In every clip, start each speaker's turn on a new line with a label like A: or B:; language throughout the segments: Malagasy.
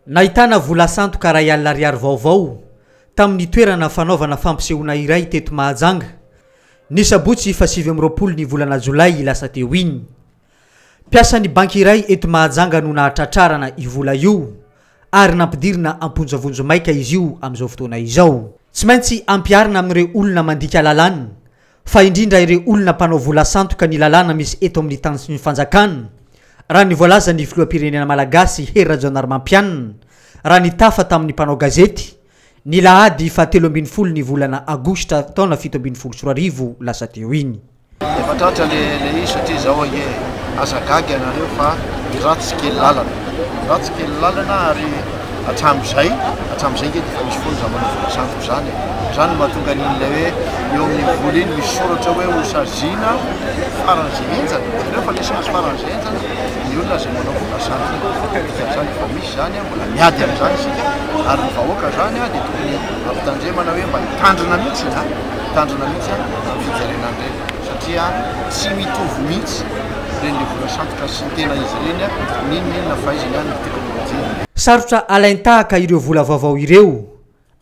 A: Nahitana vola santoka ray alina ariary vaovao tamin'ny toerana fanaovana fampisehoana iray teto Mahajanga. Ny sabotsy fa 7 ny volana Jolay lasa teo iny. Piasan'ny banky iray eto Mahajanga no nahatratrarana io vola io ary nampidirina amponjavonjo maika izy io amin'izao fotoana izao. Tsy maintsy ampiarina amin'ireo olona mandika lalàna, fa indrindra ireo olona mpanao vola santoka ny lalàna misy eto amin'ny tany sy ny fanjakana. Raha ny voalazan'ny filoham-pirenena malagasy Hery Rajaonarimampianina raha ny tafa tamin'ny mpanao gazety ny lahady fa 13 ny volana Aogositra taona 2024 lasa teo iny.
B: Efa tratra le satria zao hoe azagaga anareo fa ratsy kely lalana. Ratsy kely lalana ary hatram'izay nge fa misy foana manao vola santoka zany. Zany mahatonga an'ilay hoe eo amin'ny vola iny misy soratra hoe hosazina faran'izay enjana. Rehefa le somary faran'izay enjana ny olona zay manao vola santoka. Zany efa misy zany mbola miady amin'izany isika ary ny vahoaka zany dia tokony ampitandremana hoe mba hitandrina mihitsy hitandrina mihitsy amin'ny fijerenany ireny satria tsy mitovy mihitsy reny le vola santoka sy ny tena izy ireny n'inona fahaizany any ny teknôlôjia.
A: Sarotra alain-tahaka ireo vola vaovao ireo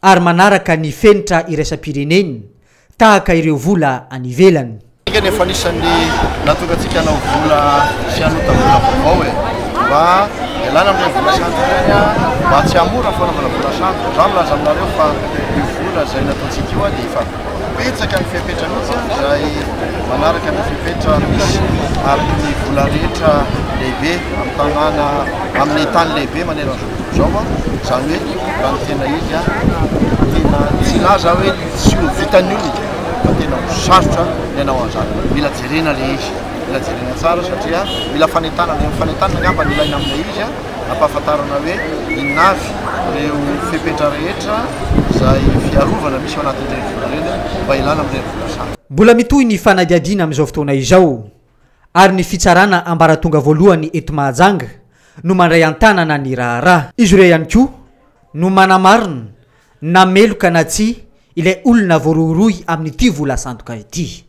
A: ary manaraka ny fenitra iraisam-pireneny tahaka ireo vola any ivelany.
B: Nefa anisan'ny natonga antsika hanao vola sy hanota vola vaovao mba ialana amin'ny vola santoka ireny mba tsy hamora fanaovana vola santoka. Zany milaza aminareo fa io vola izay nataontsika io dia efa betsaka ny fepetra mihitsy izay manaraka ny fepetra misy ary ny vola rehetra lehibe amin'ny tanàna amin'ny tany lehibe maneran'izao zany hoe raha ny tena izy tena tsy laza hoe tsy ho vitan'ny olona fa tena sarotra ny hanao an'izany. Mila jerena le izy, mila jerena tsara satria mila fanentanana angamba ny ilaina amin'ilay izy ampahafantarana hoe inavy ireo fepetra rehetra izay fiarovana misy ao anatin'ireny vola ireny mba ilana amin'ireny vola santoka.
A: Mbola mitohy ny fanadiadiana amin'izao fotoana izao ary ny fitsarana ambaratonga voalohany eto Mahajanga no mandray antanana ny raharaha. Izy ireo ihany koa no manamarina na meloka na tsy ilay olona voarohirohy amin'ity vola santoka ity.